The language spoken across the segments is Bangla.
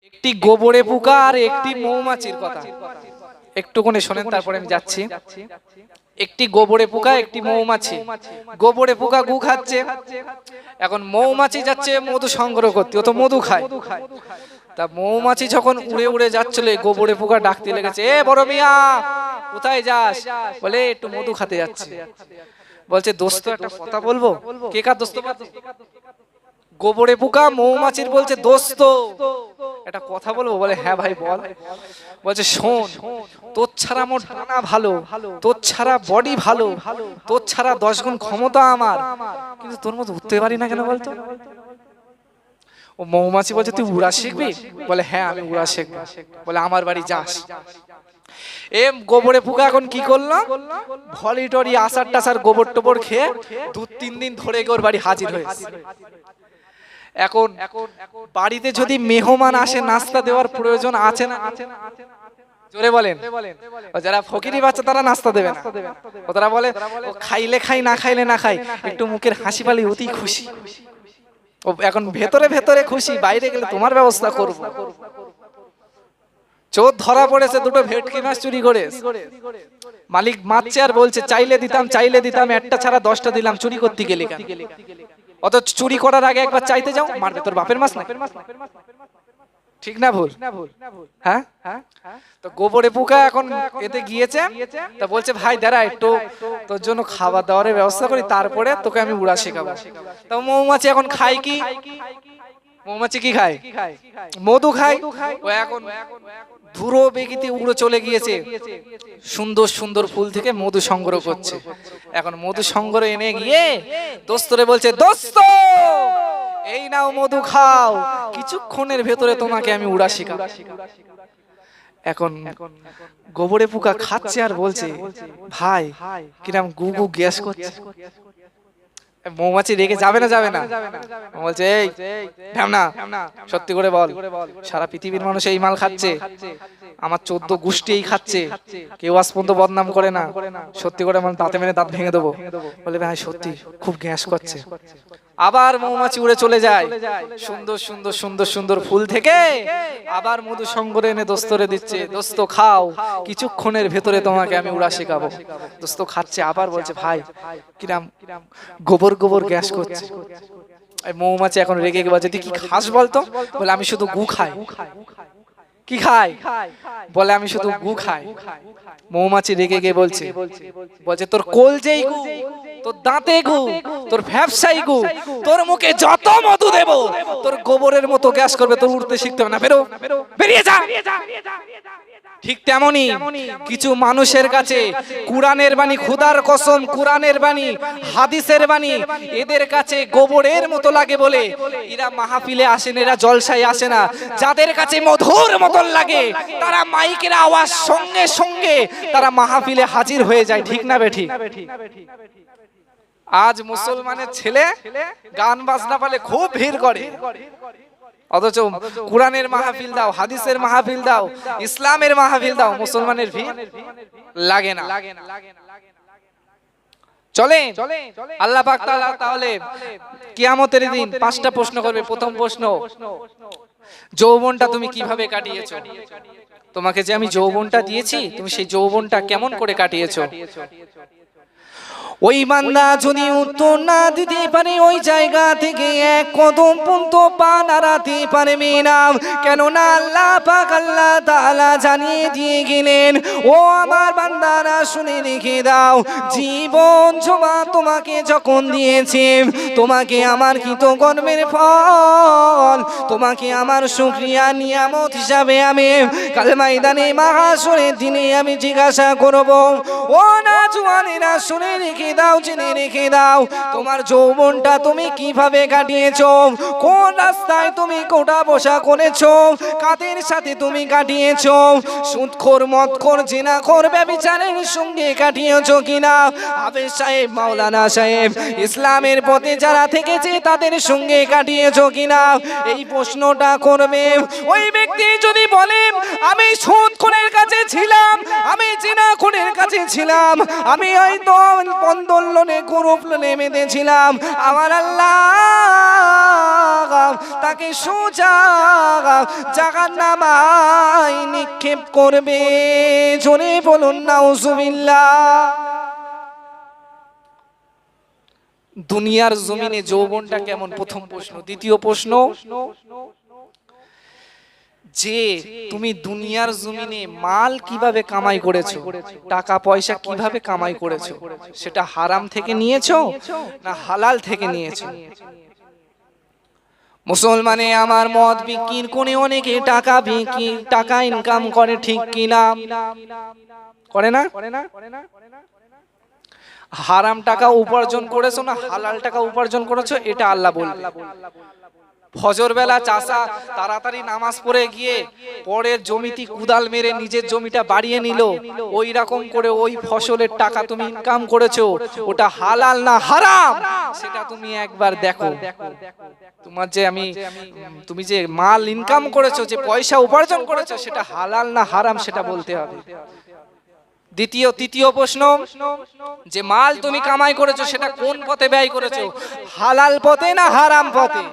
একটি গোবরে পোকা আর একটি মৌমাছির কথা একটুখানি শোনেন, তারপরে আমি যাচ্ছি। একটি গোবরে পোকা, একটি মৌমাছি। গোবরে পোকা গু খাচ্ছে, এখন মৌমাছি যাচ্ছে মধু সংগ্রহ করতে, ও তো মধু খায়। তা মৌমাছি যখন উড়ে উড়ে যাচ্ছিল, গোবরে পোকা ডাকতে লেগেছে, এ বড় মিয়া কোথায় যাস? বলে একটু মধু খেতে যাচ্ছে। বলছে দোস্ত একটা কথা বলবো। কে কার দোস্ত? গোবরে পোকা মৌমাছির বলছে দোস্ত একটা কথা বলবো। বলে হ্যাঁ ভাই বল। বলছে শোন, তোর ছাড়া আমার ডানা ভালো, তোর ছাড়া বডি ভালো, তোর ছাড়া 10 গুণ ক্ষমতা আমার, কিন্তু তোর মতো উঠতে পারি না কেন বলতো? ও মৌমাছি বলছে তুই উড়া শিখবি? বলে হ্যাঁ আমি উড়া শিখবো। বলে আমার বাড়ি যাস। গোবরে পোকা এখন কি করলো, ভলিটরি আসার টাসার গোবর টোবর খেয়ে 2-3 দিন ধরে ওর বাড়ি হাজির হয়েছে। এখন বাড়িতে যদি মেহমান আসে, নাস্তা দেওয়ার প্রয়োজন আছে না? জোরে বলেন। যারা ফকিরি বাচ্চা তারা নাস্তা দেবে না, তারা বলে ও খাইলে খাই না খাইলে না খাই, একটু মুখের হাসি পালি অতি খুশি। ও এখন ভেতরে ভেতরে খুশি, বাইরে গেলে তোমার ব্যবস্থা করবো। চোর ধরা পড়েছে দুটো ভেটকি মাছ চুরি করে। মালিক মারছে আর বলছে চাইলে দিতাম চাইলে দিতাম, একটা ছাড়া 10টা দিলাম, চুরি করতে গেলে কেন? অত চুরি করার আগে একবার চাইতে যাও, মারবে তোর বাপের মাছ না। ঠিক না ভুল? হ্যাঁ। তো গোবরে পোকা এখন এতে গিয়েছে, তা বলছে ভাই দাঁড়া একটু তোর জন্য খাবার দাবারের ব্যবস্থা করি, তারপরে তোকে আমি উড়া শেখাবো। তা মৌমাছি এখন খায় কি? মৌমাছি কি খায়? মধু খায়। ও এখন ধুরো বেগিতে উড়ে চলে গিয়েছে, সুন্দর সুন্দর ফুল থেকে মধু সংগ্রহ করছে। এখন মধু সংগ্রহ এনে গিয়ে দোস্তরে বলছে দোস্ত এই নাও মধু খাও, কিছুক্ষণের ভেতরে তোমাকে আমি উড়া শেখাবো। এখন গোবরে পোকা খাচ্ছে আর বলছে ভাই কিরাম গু গু গ্যাস করছে। মৌমাছি রেগে যাবে না? যাবে না। বলছে এই ঢ্যামনা সত্যি করে বল, সারা পৃথিবীর মানুষ এই মাল খাচ্ছে, আমার 14 গোষ্ঠী এই খাচ্ছে, কেউ আজ পর্যন্ত বদনাম করে না, সত্যি করে মানে দাঁতে মেরে দাঁত ভেঙে দেবো। বলে ভাই সত্যি খুব গ্যাস করছে। আবার মৌমাছি উড়ে চলে যায়, সুন্দর সুন্দর সুন্দর সুন্দর ফুল থেকে আবার মধু সংগ্রহ এনে দোস্তরে দিচ্ছে, দোস্ত খাও, কিছুক্ষণের ভেতরে তোমাকে আমি উড়া শেখাবো। দোস্ত খাচ্ছে, আবার বলছে ভাই কিরাম গোবর গোবর গ্যাস করছে। মৌমাছি এখন রেগে গিয়ে বলছে তুই কি খাস বলতো? বলে আমি শুধু গু খাই। কি খাই? বলে আমি শুধু গু খাই। মৌমাছি রেগে গিয়ে বলছে তোর কলজেই গু, তোর দাঁতে গু, তোর ব্যবসায়ী গু, তোর মুখে যত মধু দেব তোর গোবরের মতো গ্যাস করবে, তোর উঠতে শিখতে হবে না, বেরো বেরিয়ে যা। ঠিক তেমনি কিছু মানুষের কাছে কুরআনের বাণী, খোদার কসম কুরআনের বাণী, হাদিসের বাণী এদের কাছে গোবরের মতো লাগে বলে এরা মাহফিলে আসেন, এরা জলসায় আসে না। যাদের কাছে মধুর মতন লাগে তারা মাইকের আওয়াজ সঙ্গে সঙ্গে তারা মাহফিলে হাজির হয়ে যায়। ঠিক না বেঠিক? আজ মুসলমানের ছেলে গান বাজনা পালে খুব ভিড় করে, অথচ কুরআনের মাহফিল দাও, হাদিসের মাহফিল দাও, ইসলামের মাহফিল দাও, মুসলমানের ভিড় লাগে না। চলে আল্লাহ পাক তাআলা তাহলে কিয়ামতের দিন 5টা প্রশ্ন করবে। প্রথম প্রশ্ন, যৌবনটা তুমি কিভাবে কাটিয়েছো? তোমাকে যে আমি যৌবনটা দিয়েছি তুমি সেই যৌবনটা কেমন করে কাটিয়েছো? ওই বান্দা যদি উত্তর না দিতে পারে ওই জায়গা থেকে এক কদম পর্যন্ত পা নাড়াতে পারবে না, কেননা আল্লাহ পাক আল্লাহ তাআলা জানিয়ে দিয়ে গেলেন ও আমার বান্দারা শুনে রেখে দাও, জীবন জমা তোমাকে যখন দিয়েছে, তোমাকে আমার কৃতকর্মের ফল, তোমাকে আমার শুকরিয়া নিয়ামত হিসাবে আমি কাল ময়দানে মাহশরের দিনে আমি জিজ্ঞাসা করব। ও না জওয়ানেরা শুনে রেখে দাও, জেনে রেখে দাও, তোমার যৌবনটা তুমি কিভাবে কাটিয়েছো, কোন রাস্তায় তুমি কোটা বসা করেছো, কাদের সাথে তুমি কাটিয়েছো, সুদখোর মদখোর জিনাখোর ব্যভিচারের সঙ্গে কাটিয়েছো কিনা, হাফেজ সাহেব মাওলানা সাহেব ইসলামের পথে যারা থেকেছে তাদের সঙ্গে কাটিয়েছো কিনা, এই প্রশ্নটা করবে। ওই ব্যক্তি যদি বলে আমি সুদখোরের কাছে ছিলাম, আমি জিনাখোরের কাছে ছিলাম, আমি হয়তো আন্দোলনে গ্রুপ নেমে দিয়েছিলাম, আমার আল্লাহ তাকে সোজা জাহান্নামায় নিক্ষেপ করবে। জোরে বলুন নাউজুবিল্লাহ। দুনিয়ার জমিনে যৌবনটা কেমন, প্রথম প্রশ্ন। দ্বিতীয় প্রশ্ন, যে তুমি দুনিয়ার জমিনে মাল কিভাবে কামাই করেছো, টাকা পয়সা কিভাবে কামাই করেছো, সেটা হারাম থেকে নিয়েছো না হালাল থেকে নিয়েছো? মুসলমানে আমার মদ বিক্রির কোনে অনেকে টাকা বিক্রি, টাকা ইনকাম করে, ঠিক কিনা? করে না? হারাম টাকা উপার্জন করেছো না হালাল টাকা উপার্জন করেছো, এটা আল্লাহ বলবে। ফজর বেলা চাষা তাড়াতাড়ি নামাজ পড়ে গিয়ে পরের জমিতে কুদাল মেরে নিজের জমিটা বাড়িয়ে নিল, ওই রকম করে ওই ফসলের টাকা তুমি ইনকাম করেছো, ওটা হালাল না হারাম সেটা তুমি একবার দেখো। তোমার যে তুমি যে মাল ইনকাম করেছো, যে পয়সা উপার্জন করেছো, সেটা হালাল না হারাম সেটা বলতে হবে। তৃতীয় প্রশ্ন, যে মাল তুমি কামাই করেছো সেটা কোন পথে ব্যয় করেছো, হালাল পথে না হারাম পথে?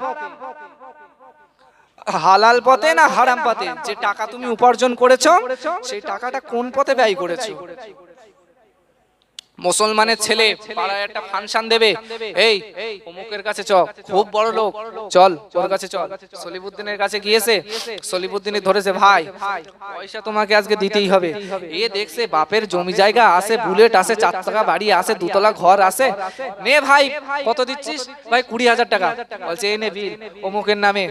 হালাল পথে না হারাম পথে? যে টাকা তুমি উপার্জন করেছো সেই টাকাটা কোন পথে ব্যয় করেছো? মুসলমানের ছেলে পাড়ায় একটা ফাংশন দেবে, এই অমুকের কাছে চল, খুব বড় লোক, চল ওর কাছে চল। সলিমুদ্দিনের কাছে গিয়েছে, সলিমুদ্দিনে ধরেছে, ভাই পয়সা তোমাকে আজকে দিতেই হবে। এ দেখছে বাপের জমি জায়গা আছে, বুলেট আছে, 4 টাকা বাড়ি আছে, 2তলা ঘর আছে, নে ভাই কত দিচ্ছিস? ভাই 20,000 টাকা। বলছে এই নে বিল, অমুকের নামে।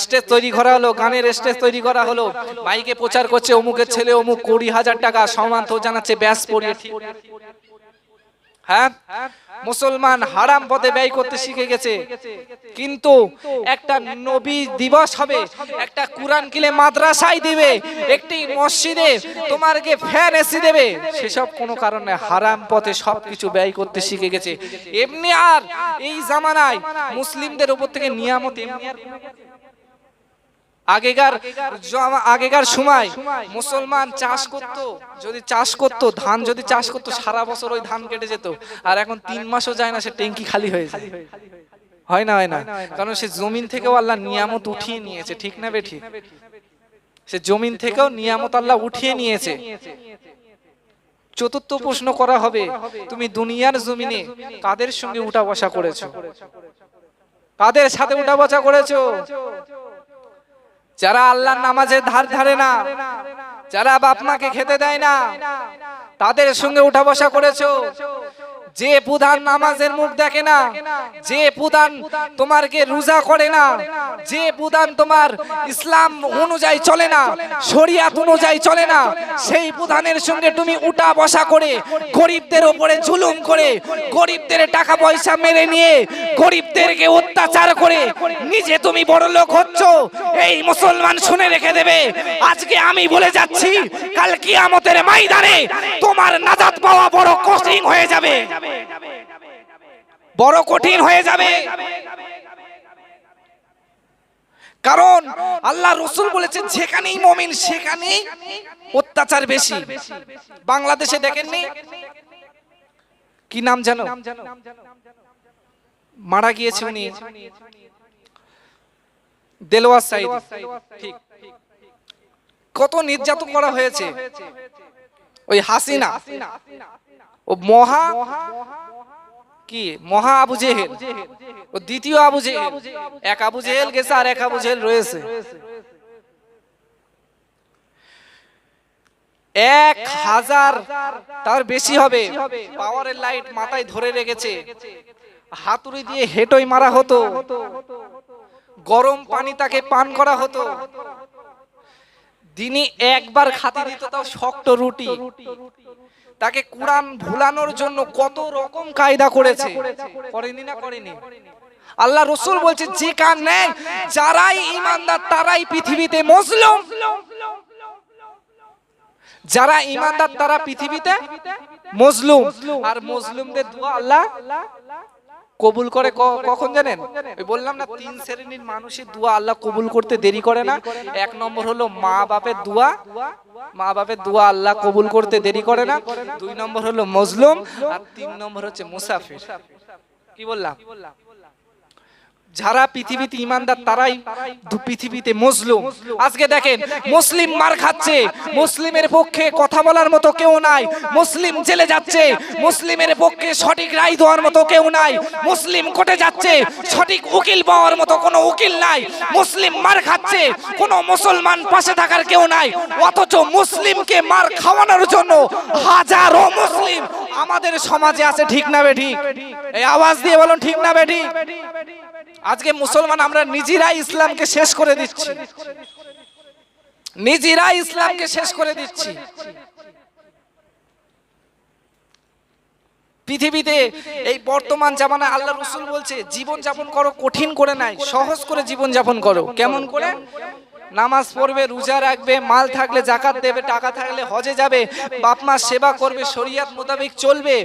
স্টেজ তৈরি করা হলো, গানের স্টেজ তৈরি করা হলো, মাইকে প্রচার করছে অমুকের ছেলে অমুক 20,000 টাকা সম্মান তো জানাচ্ছে, ব্যাস পড়িয়ে। হ্যাঁ, মুসলমান হারাম পথে ব্যয় করতে শিখে গেছে। কিন্তু একটা নবী দিবস হবে, একটা কুরআন কিলে মাদ্রাসায় দিবে, একটি মসজিদে তোমারকে ফ্যান এসি দেবে, সেসব কোনো কারণে হারাম পথে সবকিছু ব্যয় করতে শিখে গেছে। এমনি আর এই জামানায় মুসলিমদের উপর থেকে নিয়ামত এমনি আর আগেকার সময় মুসলমান চাষ করত, যদি চাষ করত ধান, যদি চাষ করত সারা বছর ওই ধান কেটে যেত। আর এখন 3 মাসও যায় না সে ট্যাঙ্কি খালি হয়ে যায়। হয় না? হয় না? কারণ সে জমিন থেকেও আল্লাহ নিয়ামত উঠিয়ে নিয়েছে, ঠিক না বেঠি? সে জমিন থেকেও নিয়ামত আল্লাহ উঠিয়ে নিয়েছে। চতুর্থ প্রশ্ন করা হবে, তুমি দুনিয়ার জমিনে কাদের সঙ্গে উঠা বসা করেছো, কাদের সাথে উঠা বসা করেছো? যারা আল্লাহর নামাজের ধার ধারে না, যারা বাপ মাকে খেতে দেয় না, তাদের সঙ্গে উঠা বসা করেছো। যে প্রধান নামাজের মুখ দেখে না, যে প্রধান তোমারকে রোজা করে না, যে প্রধান তোমার ইসলাম অনুযায়ী চলে না, শরিয়াত অনুযায়ী চলে না, সেই প্রধানের সঙ্গে তুমি উঠা বসা করে গরিবদের উপরে জুলুম করে, গরিবদের টাকা পয়সা মেরে নিয়ে, গরিবদেরকে অত্যাচার করে নিজে তুমি বড় লোক হচ্ছ। এই মুসলমান শুনে রেখে দেবে, আজকে আমি বলে যাচ্ছি, কাল কিয়ামতের ময়দানে তোমার নাজাত পাওয়া বড় কঠিন হয়ে যাবে, বড় কঠিন হয়ে যাবে। কারণ আল্লাহ রাসূল বলেছেন, যেখানেই মুমিন সেখানেই অত্যাচার বেশি। বাংলাদেশে দেখেননি, কি নাম জানো, মারা গিয়েছে উনি, দেলোয়ার সাইদ, ঠিক, কত নির্যাতন করা হয়েছে। ওই হাসিনা, ও মহা আবু জেহেল, ও দ্বিতীয় আবু জেহেল। এক আবু জেহেল গেছে আর এক আবু জেহেল রয়েছে। 1000 তার বেশি হবে পাওয়ারের লাইট মাথায় ধরে রেখেছে, হাতুড়ি দিয়ে হেঁটোই মারা হতো, গরম পানি তাকে পান করা হতো, দিনে একবার খাতি দিত, তাও শক্ত রুটি। তাকে কুরআন ভুলানোর জন্য কত রকম কায়দা করেছে, করেনি না করেনি? আল্লাহ রাসূল বলছে, যে কান নেই যারাই ঈমানদার তারাই পৃথিবীতে মজলুম, যারা ঈমানদার তারা পৃথিবীতে মজলুম। আর মজলুমদের দোয়া আল্লাহ কবুল করে কখন জানেন? ওই বললাম না, তিন শ্রেণীর মানুষের দোয়া আল্লাহ কবুল করতে দেরি করে না। এক নম্বর হলো মা বাপের দোয়া, মা বাপের দোয়া আল্লাহ কবুল করতে দেরি করে না। দুই নম্বর হলো মজলুম, আর তিন নম্বর হচ্ছে মুসাফির। কি বললাম? যারা পৃথিবীতে ইমানদার তারাই পৃথিবীতে মজলুম। আজকে দেখেন মুসলিম মার খাচ্ছে, মুসলিমের পক্ষে কথা বলার মতো কেউ নাই, মুসলিম জেলে যাচ্ছে, মুসলিমের পক্ষে সঠিক রায় দেওয়ার মতো কেউ নাই, মুসলিম কোর্টে যাচ্ছে, সঠিক উকিল পাওয়ার মতো কোনো উকিল নাই, মুসলিম মার খাচ্ছে, কোনো মুসলমান পাশে থাকার কেউ নাই। অথচ মুসলিমকে মার খাওয়ানোর জন্য হাজারো মুসলিম আমাদের সমাজে আছে। ঠিক না বেঠিক? এই আওয়াজ দিয়ে বলুন ঠিক না বেঠিক? আজকে মুসলমান আমরা নিজেরাই ইসলামকে শেষ করে দিচ্ছি, নিজেরাই ইসলামকে শেষ করে দিচ্ছি। পৃথিবীতে এই বর্তমান জামানায় আল্লাহ রাসূল বলছে জীবন যাপন করো কঠিন করে নাই, সহজ করে জীবন যাপন করো। কেমন করে? নামাজ পড়বে, রোজা রাখবে, মাল থাকলে যাকাত দেবে, টাকা থাকলে হজে যাবে, বাপ মা সেবা করবে, শরীয়ত মোতাবেক চলবে,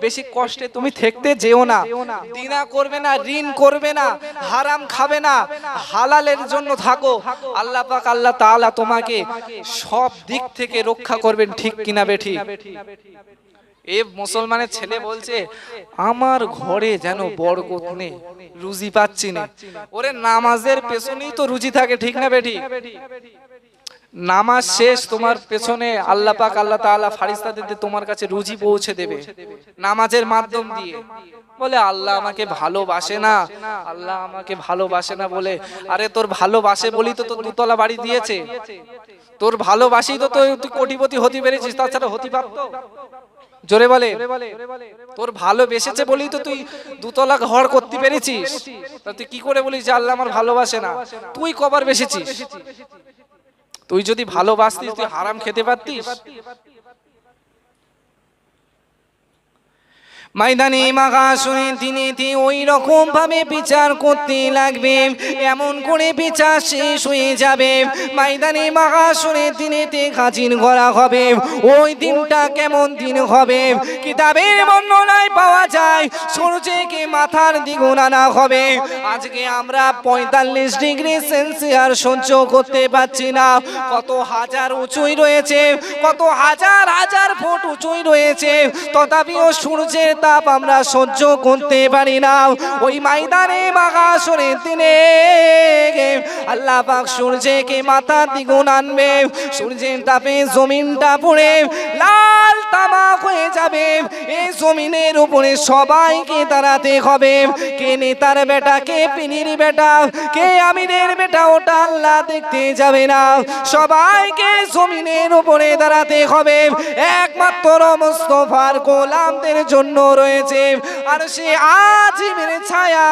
বেশি কষ্টে তুমি থাকতে যেও না, দিনা করবে না, ঋণ করবে না, হারাম খাবে না, হালালের জন্য থাকো। আল্লাহ পাক আল্লাহ তাআলা তোমাকে সব দিক থেকে রক্ষা করবেন। ঠিক কিনা বেঠিক? এ মুসলমানের ছেলে বলছে আমার ঘরে যেন বরকত নেই, রুজি পাচ্ছি না। ওরে নামাজের পেছনেই তো রুজি থাকে। ঠিক না বেঠিক? নামাজ শেষ, তোমার পেছনে আল্লাহ পাক আল্লাহ তাআলা ফেরেশতাদের তোমার কাছে রুজি পৌঁছে দেবে নামাজের মাধ্যম দিয়ে। বলে আল্লাহ আমাকে ভালোবাসে না, আল্লাহ আমাকে ভালোবাসে না বলে। আরে তোর ভালোবাসে বলি তো তোর দুতলা বাড়ি দিয়েছে, তোর ভালোবাসি তো তুই কোটিপতি হতে পেরেছিস, তাছাড়া হতে পারতো? জোরে বলে। তোর ভালোবেসেছে বলেই তো তুই দুতলা ঘর করতে পেরেছিস। তুই কি করে বলিস যে আল্লাহ আমার ভালোবাসে না? তুই কবার বেসেছিস? তুই যদি ভালোবাসতিস তুই হারাম খেতে পারতিস? ময়দানে মাগাসুরে দিনেতে ওই রকম ভাবে বিচার করতে লাগবে, এমন করে বিচার শেষ হয়ে যাবে। ময়দানে মাগাসুরে দিনেতে হাজির করা হবে। ওই দিনটা কেমন দিন হবে? কিতাবের বর্ণনায় পাওয়া যায় সূর্যকে মাথার দ্বিগুণ আনা হবে। আজকে আমরা 45 ডিগ্রি সেলসিয়াস সহ্য করতে পারছি না। কত হাজার উঁচুই রয়েছে, কত হাজার হাজার ফুট উঁচুই রয়েছে, তথাপিও সূর্যের তাপ আমরা সহ্য করতে পারি না। ওই ময়দানে মাগাসুরের দিনে আল্লাহ পাক সূর্যকে মাথা দ্বিগুণ আনবে। সূর্যের তাপে জমিনটা পুড়ে লাল তামাক হয়ে যাবে। এই জমিনের উপরে সবাইকে দাঁড়াতে হবে। কে নেতার বেটা, কে পিনির বেটা, কে আমিরের বেটা, ওটা আল্লাহ দেখতে যাবে না। সবাইকে জমিনের উপরে দাঁড়াতে হবে। একমাত্র মুস্তাফার গোলামদের জন্য রয়েছে আরশে আজিমের ছায়া,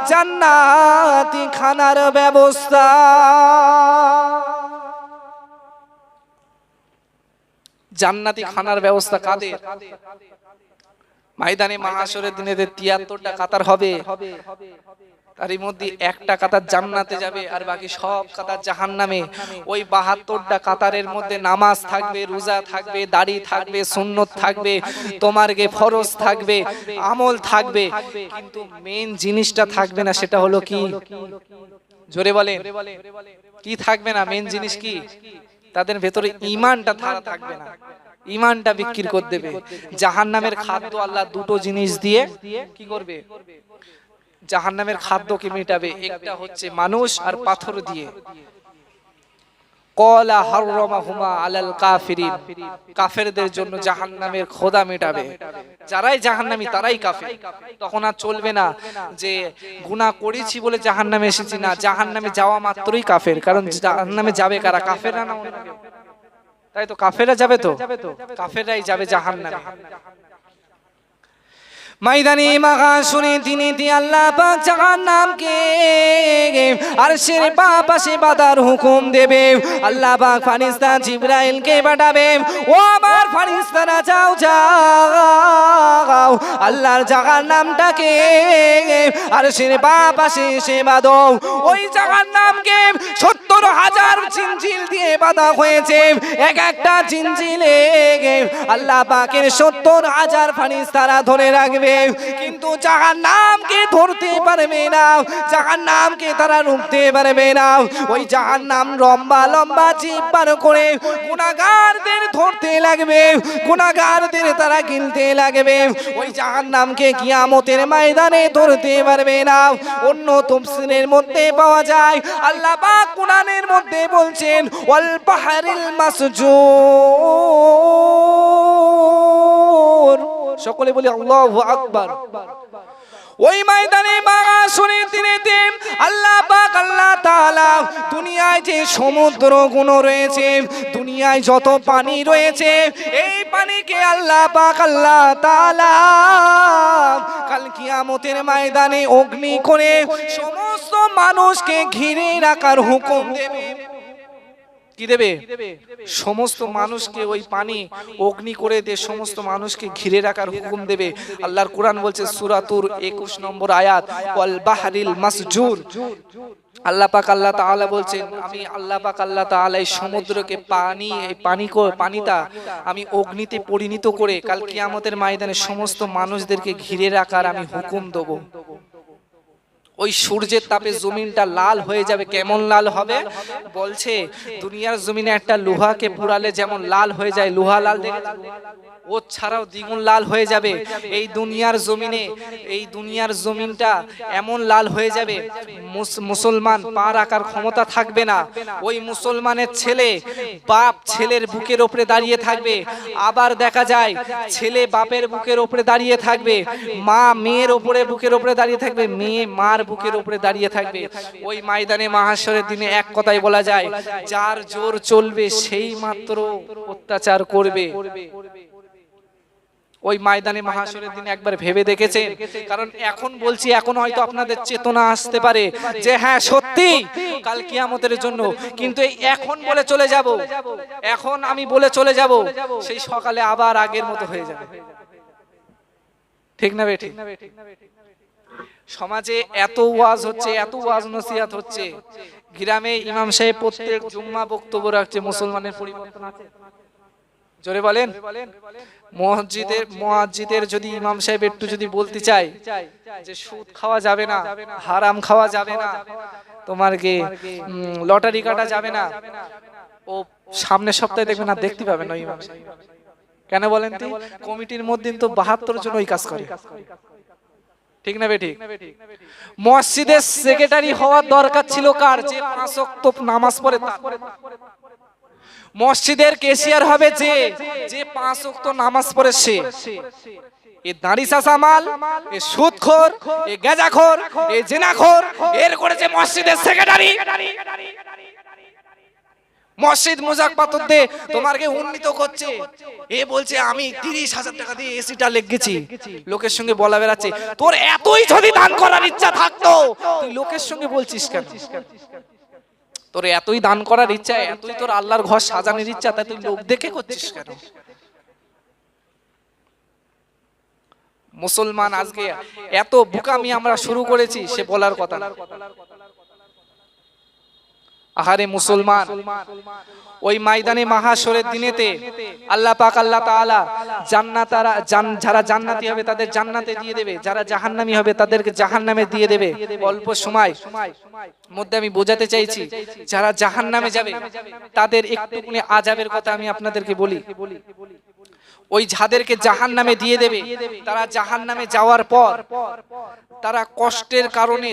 জান্নাতি খানার ব্যবস্থা। জান্নাতি খানার ব্যবস্থা কাদের? ময়দানে মাহশরের দিনে 73টা কাতার হবে, তার মধ্যে একটা কাতার জান্নাতে যাবে আর বাকি সব কাতার জাহান্নামে। ওই 72টা কাতারের মধ্যে নামাজ থাকবে, রোজা থাকবে, দাড়ি থাকবে, সুন্নত থাকবে, তোমার গে ফরজ থাকবে, আমল থাকবে, কিন্তু মেইন জিনিসটা থাকবে না। সেটা হলো কি? জোরে বলেন, কি থাকবে না? মেইন জিনিস কি? তাদের ভেতরে ঈমানটা থাকবে না। ঈমানটা বিক্রি করে দেবে। জাহান্নামের খাদ্য আল্লাহ দুটো জিনিস দিয়ে কি করবে? জাহান্নামের খাদ্যকে মেটাবে। একটা হচ্ছে মানুষ আর পাথর দিয়ে। কলা হাররামাহুমা আলাল কাফিরিন, কাফেরদের জন্য জাহান্নামের খোদা মেটাবে। যারাই জাহান্নামী তারাই কাফের। তখন আর চলবে না যে গুনাহ করেছি বলে জাহান্নামে এসেছি, না, জাহান্নামে যাওয়া মাত্রই কাফের। কারণ জাহান্নামে যাবে কারা? কাফেররা না অন্য কেউ। তাই তো কাফেররা যাবে, তো কাফেররাই যাবে জাহান্নামে। ময়দানে মাহশরের দিনেতে আল্লাহ পাক জাহান্নামকে আরশের বাঁ পাশে বাঁধার হুকুম দেবে। আল্লাহ পাক ফেরেশতা জিবরাইলকে পাঠাবে, ও আমার ফেরেশতারা যাও যাও, আল্লাহর জাহান্নামটাকে আরশের বাঁ পাশে এসে বাঁধো। ওই জাহান্নামকে 70,000 চিনচিল দিয়ে বাঁধা হয়েছে এক একটা জিঞ্জিলে আল্লাহ পাকের 70,000 ফারিস্তারা ধরে রাখবে, কিন্তু জাহান্নামকে ধরতে পারবে না, জাহান্নামকে তারা রুখতে পারবে না। ওই জাহান্নাম লম্বা লম্বা জিভ বার করে গুনাহগারদের ধরতে লাগবে, গুনাহগারদের তারা গিলতে লাগবে। ওই জাহান্নামকে কিয়ামতের ময়দানে ধরতে পারবে না। অন্য তাফসীরের মধ্যে পাওয়া যায় আল্লাহ পাক কোরআনের মধ্যে বলছেন ওয়াল বাহরিল মাসজুর, সকলে বলি আল্লাহু আকবার। ওই ময়দানে মাহশরের দিনেতে আল্লাহ পাক আল্লাহ তাআলা দুনিয়ায় যে সমুদ্রগুলো রয়েছে, দুনিয়ায় যত পানি রয়েছে, এই পানিকে আল্লাহ পাক আল্লাহ তাআলা কাল কিয়ামতের ময়দানে অগ্নি করে সমস্ত মানুষকে ঘিরে রাখার হুকুম দেবে। কি দেবে? সমস্ত মানুষকে ওই পানি অগ্নি করে দিয়ে সমস্ত মানুষকে ঘিরে রাখার হুকুম দেবে। আল্লাহর কোরআন বলছে সূরাতুর 21 নম্বর আয়াত ওয়াল বাহরিল মাসজুর। আল্লাহ পাক আল্লাহ তাআলা বলছেন আমি আল্লাহ পাক আল্লাহ তাআলা এই সমুদ্রকে পানিটা আমি অগ্নিতে পরিণত করে কাল কিয়ামতের ময়দানে সমস্ত মানুষদেরকে ঘিরে রাখার আমি হুকুম দেব। ওই সূর্যের তাপে জমিনটা লাল হয়ে যাবে। কেমন লাল হবে? বলছে দুনিয়ার জমিনে একটা লোহাকে পুড়ালে যেমন লাল হয়ে যায়, লোহা লাল দেখেছেন, ও ছাড়াও দ্বিগুণ লাল হয়ে যাবে এই দুনিয়ার জমিনে। এই দুনিয়ার জমিনটা এমন লাল হয়ে যাবে মুসলমান পা রাখার ক্ষমতা থাকবে না। ওই মুসলমানের ছেলে বাপ ছেলের বুকের উপরে দাঁড়িয়ে থাকবে, আবার দেখা যায় ছেলে বাপের বুকের উপরে দাঁড়িয়ে থাকবে, মা মেয়ের উপরে বুকের উপরে দাঁড়িয়ে থাকবে, মেয়ে মার বুকের উপরে দাঁড়িয়ে থাকবে। ওই ময়দানে মাহশরের দিনে এক কথায় বলা যায় যার জোর চলবে সেই মাত্র অত্যাচার করবে। ওই ময়দানে মাহশরের দিনে একবার ভেবে দেখেছেন? কারণ এখন বলছি, এখন হয়তো আপনাদের চেতনা আসতে পারে যে হ্যাঁ সত্যি কাল কিয়ামতের জন্য, কিন্তু এই এখন বলে চলে যাব, এখন আমি বলে চলে যাব, সেই সকালে আবার আগের মতো হয়ে যাবে। ঠিক না বেঠিক? সমাজে এত ওয়াজ হচ্ছে, এত ওয়াজ নসিহত হচ্ছে, গ্রামে ইমাম সাহেব প্রত্যেক জুম্মা বক্তব্য রাখছে, মুসলমানের পরিবর্তন আছে? জোরে বলেন। মুয়াজ্জিদের যদি ইমাম সাহেব একটু যদি বলতে চাই যে সুদ খাওয়া যাবে না, হারাম খাওয়া যাবে না, তোমার কি লটারি কাটা যাবে না, ও সামনের সপ্তাহে দেখবে না, দেখতে পাবে না ইমাম সাহেব। কেন বলেন তো? কমিটির মধ্যে তো 72 জন ওই কাজ করে। ঠিক না বেঠিক? মসজিদের সেক্রেটারি হওয়ার দরকার ছিল কার? যে 5 ওয়াক্ত নামাজ পড়ে। মসজিদের ক্যাশিয়ার হবে যে 5 ওয়াক্ত নামাজ পড়ে সে। এই দাড়ি চাষা মাল, এই সুদখোর, এই গাঁজাখোর, এই জিনাখোর, এর করেছে মসজিদের সেক্রেটারি। মসজিদ মুজাক পাথর দিয়ে তোমাকে উন্নীত করছে। এ বলছে আমি 30,000 টাকা দিয়ে এসিটা লেগেছি, লোকের সঙ্গে বলা বেড়াচ্ছে। তোর এতই যদি দান করার ইচ্ছা থাকতো তুই লোকের সঙ্গে বলছিস কেন? তোর এতই দান করার ইচ্ছা, এতই তোর আল্লাহর ঘর সাজানোর ইচ্ছা, তাই তুই লোক দেখে করছিস কেন? মুসলমান আজকে এত বুকামি আমরা শুরু করেছি, সে বলার কথা না। আহারে মুসলমান, ওই ময়দানে মাহশরের দিনেতে আল্লাহ পাক আল্লাহ তাআলা যারা জান্নাতি হবে তাদের জান্নাতে দিয়ে দেবে, যারা জাহান্নামী হবে তাদেরকে জাহান্নামে দিয়ে দেবে। অল্প সময় মধ্যে আমি বোঝাতে চাইছি, যারা জাহান্নামে যাবে তাদের একটুখানি আযাবের কথা আমি আপনাদেরকে বলি। ওই যাদেরকে জাহান্নামে দিয়ে দেবে, তারা জাহান্নামে যাওয়ার পর তারা কষ্টের কারণে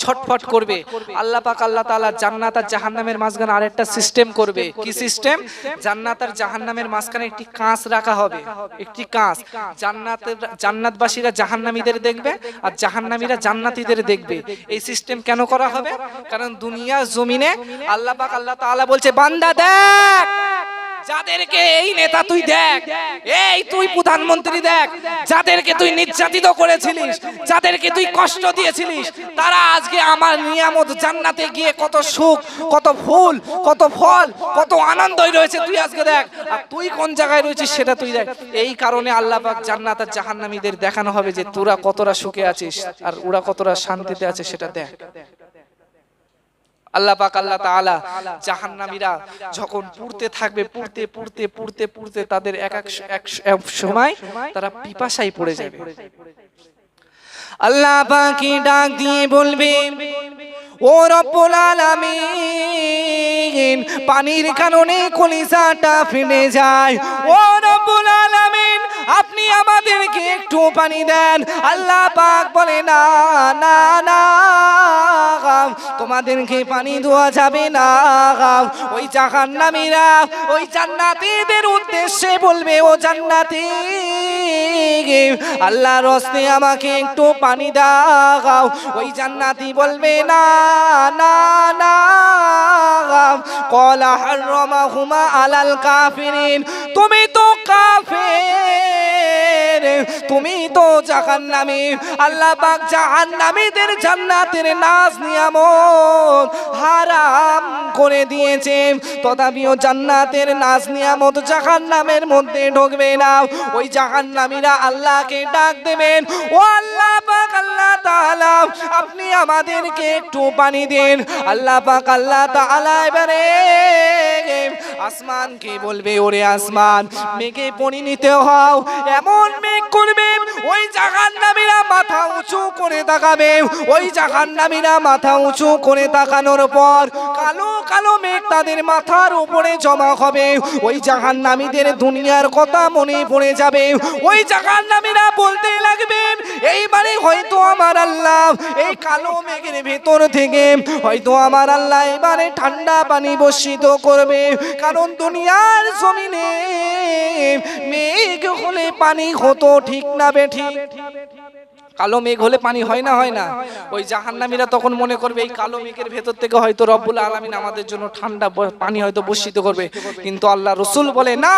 ছটফট করবে। আল্লাহ পাক আল্লাহ তাআলা জান্নাত আর জাহান্নামের মাঝখানে আরেকটা সিস্টেম করবে। কি সিস্টেম? জান্নাত আর জাহান্নামের মাঝখানে একটি কাঁচ রাখা হবে, একটি কাঁচ। জান্নাতবাসীরা জাহান্নামীদের দেখবে আর জাহান্নামীরা জান্নাতীদের দেখবে। এই সিস্টেম কেন করা হবে? কারণ দুনিয়ার জমিনে আল্লাহ পাক আল্লাহ তাআলা বলছে, বান্দা দেখ, যাদেরকে এই নেতা তুই দেখ, এই তুই প্রধানমন্ত্রী দেখ, যাদেরকে তুই নির্যাতিত করেছিলিস, যাদেরকে তুই কষ্ট দিয়েছিলিস, তারা আজকে আমার নিয়ামত জান্নাতে গিয়ে কত সুখ, কত ফুল, কত ফল, কত আনন্দই রয়েছে তুই আজকে দেখ। আর তুই কোন জায়গায় রয়েছিস সেটা তুই দেখ। এই কারণে আল্লাহ পাক জান্নাত আর জাহান্নামীদের দেখানো হবে যে তোরা কতটা সুখে আছিস আর ওরা কতটা শান্তিতে আছে, সেটা দেখ। আল্লাহ পাক আল্লাহ তাআলা জাহান্নামীরা যখন পুড়তে থাকবে, পুড়তে পুড়তে পুড়তে পুড়তে তাদের এক সময় তারা পিপাসায় পড়ে যাবে। আল্লাহ পাক ডাক দিয়ে বলবে, ও রব্বুল আলামিন, পানির কারণে কলিজাটা ফেটে যায়, ও রব্বুল আলামিন আপনি আমাদেরকে একটু পানি দেন। আল্লাহ পাক বলে, না না না, তোমাদেরকে পানি দেওয়া যাবে না। ওই জাহান্নামীরা ওই জান্নাতীদের উদ্দেশ্যে বলবে, ও জান্নাতী, আল্লাহর রাস্তে আমাকে একটু পানি দাও। ওই জান্নাতী বলবে, না না না, ক্বালা হাররামাহুমা আলাল কাফিরিন, তুমি তো কাফের, তুমি তো জাহান্নামী। আল্লাহ পাক জাহান্নামীদের জান্নাতের নাজ নিয়ামত হারাম করে দিয়েছে, তথাপিও জান্নাতের নাজ নিয়ামত জাহান্নামের মধ্যে ঢুকবে না। ওই জাহান্নামীরা আল্লাহকে ডাক দেবেন, ও আল্লাহ পাক আল্লাহ তাআলা আপনি আমাদেরকে একটু পানি দিন। আল্লাহ পাক আল্লাহ তাআলা এবারে আসমানকে বলবে, ওরে আসমান, মেঘে পরিণত হও। এমন মেঘ করবে ওই জাহান্নামীরা মাথা উঁচু করে তাকাবে। ওই জাহান্নামীরা মাথা উঁচু করে তাকানোর পর কালো কালো মেঘ তাদের মাথার উপরে জমা হবে। ওই জাহান্নামীদের দুনিয়ার কথা মনে পড়ে যাবে। ওই জাহান্নামীরা বলতে লাগবেন, এইবারে হয়তো আমার আল্লাহ এই কালো মেঘের ভেতর থেকে হয়তো আমার আল্লাহ এবারে ঠান্ডা পানি বর্ষিত করবে। কারণ দুনিয়ার জমিনে মেঘ হলে পানি হতো, ঠিক না বেঠিক? কালো মেঘ হলে পানি হয় না, হয় না? ওই জাহান্নামীরা তখন মনে করবে এই কালো মেঘের ভেতর থেকে হয়তো রব্বুল আলামিন আমাদের জন্য ঠান্ডা পানি হয়তো বর্ষিত করবে। কিন্তু আল্লাহ রাসূল বলে, না,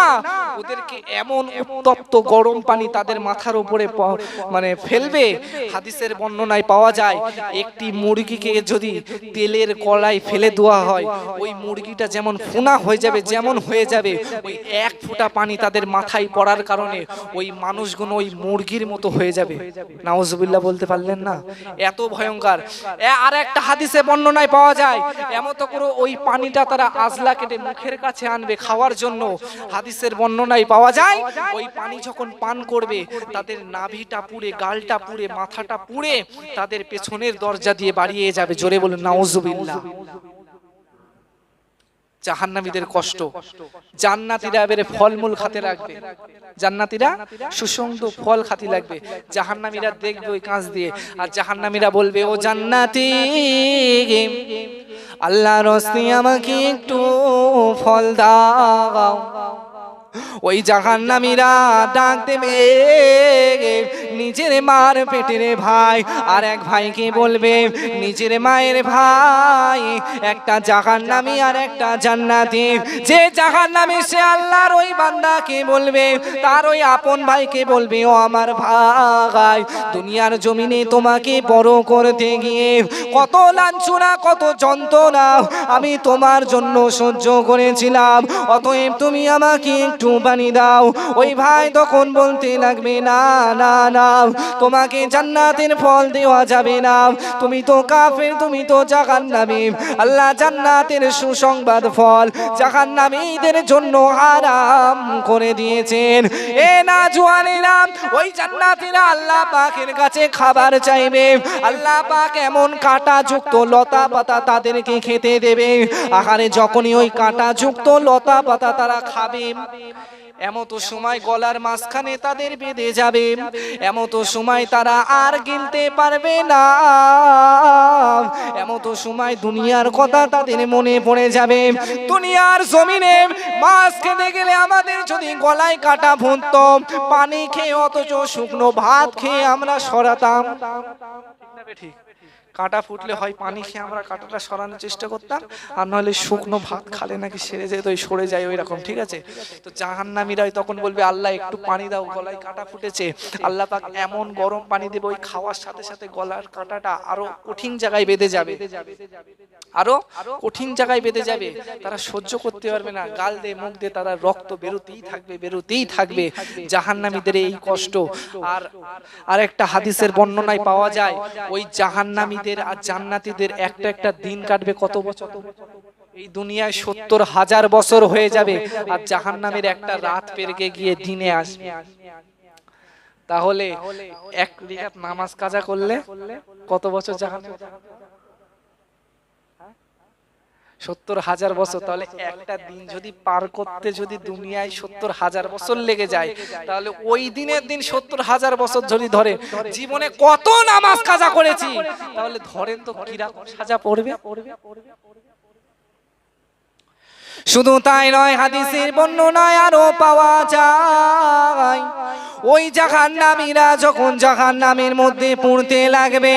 ওদেরকে এমন উত্তপ্ত গরম পানি তাদের মাথার উপরে মানে ফেলবে। হাদিসের বর্ণনায় পাওয়া যায়, একটি মুরগিকে যদি তেলের কড়াই ফেলে দেওয়া হয়, ওই মুরগিটা যেমন ফোনা হয়ে যাবে, যেমন হয়ে যাবে, ওই এক ফোঁটা পানি তাদের মাথায় পড়ার কারণে ওই মানুষগুলো ওই মুরগির মতো হয়ে যাবে। নাউজুবিল্লাহ বলতে পারলেন না? এত ভয়ঙ্কর। আর একটা হাদিসে বর্ণনায় পাওয়া যায়, এমত করে ওই পানিটা তারা আজলা কেটে মুখের কাছে আনবে খাওয়ার জন্য। হাদিসের বর্ণনায় পাওয়া যায়, ওই পানি যখন পান করবে তাদের নাভিটা পুড়ে, গালটা পুড়ে, মাথাটা পুড়ে তাদের পেছনের দরজা দিয়ে বাড়িয়ে যাবে। জোরে বলুন নাউজুবিল্লাহ। জাহান্নামীদের কষ্ট। জান্নাতীরা এবারে ফলমূল খেতে লাগবে, জান্নাতীরা সুসংখ্য ফল খেতে লাগবে। জাহান্নামীরা দেখবে ওই কাঁচ দিয়ে, আর জাহান্নামীরা বলবে, ও জান্নাতী, আল্লাহর রাস্তে আমাকে একটু ফল দাও। ওই জাহান্নামীরা ডাক দেবে নিজের মার পেটের ভাই, আর এক ভাইকে বলবে নিজের মায়ের ভাই। একটা জাহান্নামী আর একটা জান্নাতী। যে জাহান্নামী সে আল্লাহর ওই বান্দাকে বলবে, তার ওই আপন ভাইকে বলবে, ও আমার ভাই, দুনিয়ার জমিনে তোমাকে বড় করতে গিয়ে কত লাঞ্ছনা, কত যন্ত্রণা আমি তোমার জন্য সহ্য করেছিলাম, অতএব তুমি আমাকে একটু পানি দাও। ওই ভাই তখন বলতে লাগবে, না না না, তোমাকে জান্নাতের ফল দেওয়া যাবে না, তুমি তো কাফের, তুমি তো জাহান্নামী। আল্লাহ জান্নাতের সুসংবাদ ফল জাহান্নামীদের জন্য হারাম করে দিয়েছেন। এ না জওয়ানেরা, ওই জান্নাতীরা আল্লাহ পাকের কাছে খাবার চাইবে। আল্লাহ পাক এমন কাঁটা যুক্ত লতা পাতা তাদেরকে খেতে দেবে। আহারে যখনই ওই কাঁটা যুক্ত লতা পাতা তারা খাবে, এমত সময় গলার মাঝখানে তাদের বেঁধে যাবে। এমত সময় তারা আর গিলতে পারবে না। এমত সময় দুনিয়ার কথা তাদের মনে পড়ে যাবে। দুনিয়ার জমিনে মাছ খেতে গেলে আমাদের যদি গলায় কাটা ফুটতো, পানি খেয়ে অথচ শুকনো ভাত খেয়ে আমরা সরাতাম। ঠিক, কাঁটা ফুটলে হয় পানি খেয়ে আমরা কাঁটাটা সরানোর চেষ্টা করতাম, আর নাহলে শুকনো ভাত খালে নাকি সেরে যেত, ওই সরে যায় ওই রকম। ঠিক আছে? তো জাহান্নামীরাই তখন বলবে, আল্লাহ একটু পানি দাও, গলায় কাঁটা ফুটেছে। আল্লাহ পাক এমন গরম পানি দেবে, ওই খাওয়ার সাথে সাথে গলার কাঁটাটা আরো কঠিন জায়গায় বেঁধে যাবে, আরো কঠিন জায়গায় বেঁধে যাবে। তারা সহ্য করতে পারবে না, গাল দিয়ে মুখ দিয়ে তারা রক্ত বেরোতেই থাকবে, বেরোতেই থাকবে। জাহান্নামীদের এই কষ্ট। আর একটা হাদিসের বর্ণনায় পাওয়া যায়, ওই জাহান্নামীদের জাহান্নামীদের আর জান্নাতীদের একটা একটা দিন কাটবে কত বছর? এই দুনিয়ায় 70,000 বছর হয়ে যাবে, আর জাহান্নামের একটা রাত পেরিয়ে গিয়ে দিনে আসবে। তাহলে এক রাকাত নামাজ কাজা করলে কত বছর জাহান্নামে? 70,000 বছর। তাহলে একটা দিন যদি পার করতে যদি দুনিয়ায় 70,000 বছর লেগে যায়, তাহলে ওই দিনের দিন 70,000 বছর যদি ধরে জীবনে কত নামাজ কাজা করেছি, তাহলে ধরেন তো কিরকম সাজা পড়বে। শুধু তাই নয়, হাদিসের বর্ণনায় আরো পাওয়া যায়, ওই জাহান্নামীরা যখন জাহান্নামের মধ্যে পড়তে লাগবে,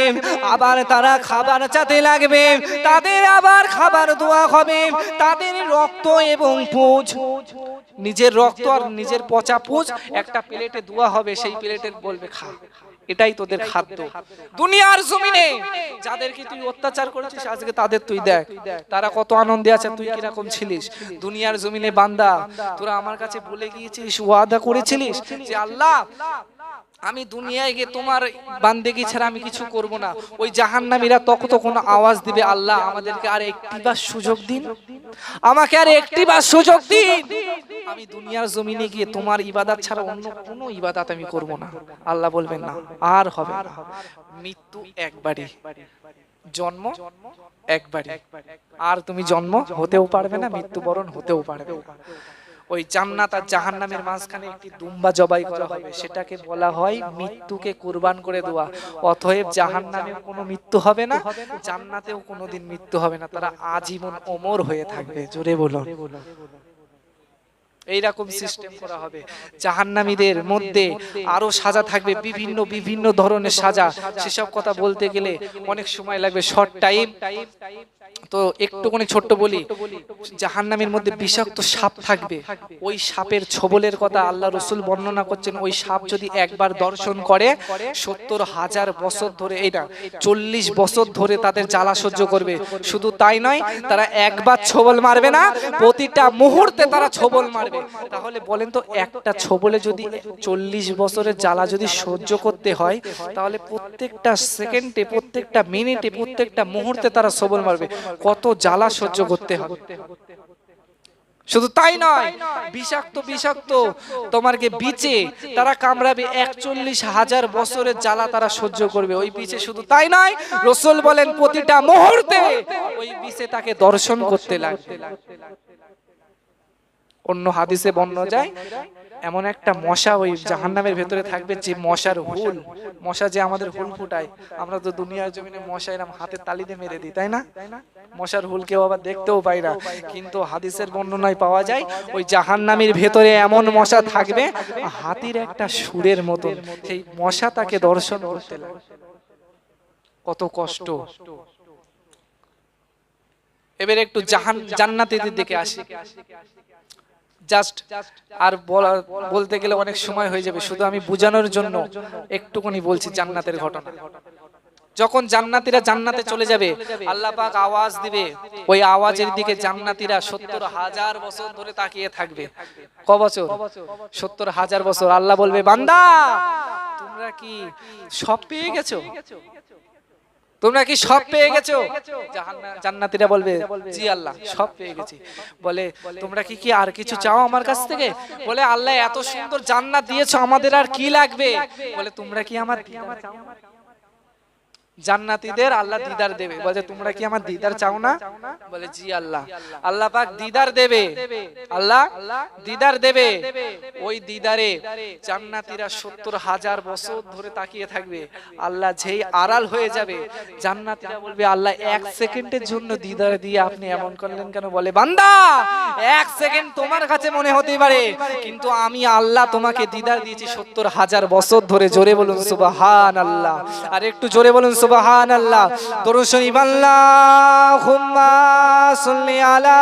আবার তারা খাবার চাতে লাগবে, তাদের আবার খাবার দেওয়া হবে, তাদের রক্ত এবং পুঁজ, নিজের রক্ত আর নিজের পচা পুঁজ একটা প্লেটে দেওয়া হবে, সেই প্লেটের বলবে খা, এটাই তোদের খাদ্য। দুনিয়ার জমিনে যাদেরকে তুই অত্যাচার করেছিস আজকে তাদের তুই দেখ, তারা কত আনন্দে আছে, তুই কিরকম ছিলিস। দুনিয়ার জমিনে বান্দা, তোরা আমার কাছে বলে গিয়েছিস, ওয়াদা করেছিলিস যে আল্লাহ আমি দুনিয়ায় গিয়ে তোমার বান্দেগি ছাড়া আমি কিছু করব না। ওই জাহান্নামীরা তখন আওয়াজ দিবে, আল্লাহ আমাদেরকে আর একটিবার সুযোগ দিন, আমাকে আর একটিবার সুযোগ দিন, আমি দুনিয়ার জমিনে গিয়ে তোমার ইবাদত ছাড়া অন্য কোনো ইবাদত আমি করব না। আল্লাহ বলবেন না, আর হবে না। মৃত্যু একবারই, জন্ম একবারই, আর তুমি জন্ম হতেও পারবে না, মৃত্যুবরণ হতেও পারবে না। ওই জান্নাত আর জাহান্নামের মাঝখানে একটি দুম্বা জবাই করা হবে, সেটাকে বলা হয় মৃত্যুকে কুরবান করে দেওয়া। অতএব জাহান্নামেও কোনো মৃত্যু হবে না, জান্নাতেও কোনোদিন মৃত্যু হবে না, তারা আজীবন অমর হয়ে থাকবে। জোরে বলো। এইরকম সিস্টেম করা হবে। জাহান্নামীদের মধ্যে আরো সাজা থাকবে, বিভিন্ন বিভিন্ন ধরনের সাজা, সেসব কথা বলতে গেলে অনেক সময় লাগবে, শর্ট টাইম, তো একটুখানি ছোট্ট বলি। জাহান্নামের মধ্যে বিষাক্ত সাপ থাকবে, ওই সাপের ছোবলের কথা আল্লাহ রাসূল বর্ণনা করছেন। ওই সাপ যদি একবার দর্শন করে 70,000 বছর ধরে, এইটা 40 বছর ধরে তাদের জ্বালা সহ্য করবে। শুধু তাই নয়, তারা একবার ছোবল মারবে না, প্রতিটা মুহূর্তে তারা ছোবল মারবে। তাহলে বলেন তো, একটা ছোবলে যদি 40 বছরের জ্বালা যদি সহ্য করতে হয়, তাহলে প্রত্যেকটা সেকেন্ডে, প্রত্যেকটা মিনিটে, প্রত্যেকটা মুহূর্তে তারা ছোবল মারবে, কত জ্বালা সহ্য করতে হবে। শুধু তাই নয়, বিষাক্ত বিষাক্ত তোমারকে বিচে তারা কামড়াবে, 41,000 বছরের জ্বালা তারা সহ্য করবে ওই বিচে। শুধু তাই নয়, রাসূল বলেন প্রতিটা মুহূর্তে ওই বিচে তাকে দর্শন করতে লাগবে। অন্য হাদিসে বর্ণনা যায়, এমন একটা মশা ওই জাহান্নামের ভেতরে থাকবে, যে মশার হুল, মশা যে আমাদের হুল ফুটায়, আমরা তো দুনিয়ার জমিনে মশা এরকম হাতের তালি দিয়ে মেরে দিই, তাই না? মশার হুল কেউ আবার দেখতেও পাই না, কিন্তু হাদিসের বর্ণনায় পাওয়া যায় ওই জাহান্নামের ভেতরে এমন মশা থাকবে হাতির একটা সুরের মতন, সেই মশা তাকে দর্শন করতে লাগে। কত কষ্ট। এবার একটু জান্নাতীদের দিকে আসি। জাস্ট আর বলতে গেলে অনেক সময় হয়ে যাবে, শুধু আমি বোঝানোর জন্য একটুখানি বলছি জান্নাতের ঘটনা। যখন জান্নাতীরা জান্নাতে চলে যাবে, আল্লাহ পাক আওয়াজ দিবে, ওই আওয়াজের দিকে জান্নাতীরা 70,000 বছর ধরে তাকিয়ে থাকবে। ক বছর? 70,000 বছর। আল্লাহ বলবে, বান্দা তোমরা কি সব পেয়ে গেছো? তোমরা কি সব পেয়ে গেছো? জান্নাতীরা বলবে, জি আল্লাহ সব পেয়ে গেছি। বলে, তোমরা কি কি আর কিছু চাও আমার কাছ থেকে? বলে, আল্লাহ এত সুন্দর জান্নাত দিয়েছো, আমাদের আর কি লাগবে? বলে, তোমরা কি আমার দিদার চাও? জান্নাতীদের আল্লাহ দিদার দেবে। বলে, তোমরা কি আমার দিদার চাও না? বলে, জি আল্লাহ। আল্লাহ পাক দিদার দেবে, আল্লাহ দিদার দেবে। ওই দিদারে জান্নাতীরা 70,000 বছর ধরে তাকিয়ে থাকবে। আল্লাহ যেই আড়াল হয়ে যাবে, জান্নাতীরা বলবে, আল্লাহ 1 সেকেন্ডের জন্য দিদার দিয়ে আপনি এমন করলেন কেন? বলে, বান্দা 1 সেকেন্ড তোমার কাছে মনে হতে পারে, কিন্তু আমি আল্লাহ তোমাকে দিদার দিয়েছি 70,000 বছর ধরে। জোরে বলুন সুবহানাল্লাহ। আর একটু জোরে বলুন সুবহানাল্লাহ। দরুদ শরীফ, আল্লাহুম্মা সাল্লি আলা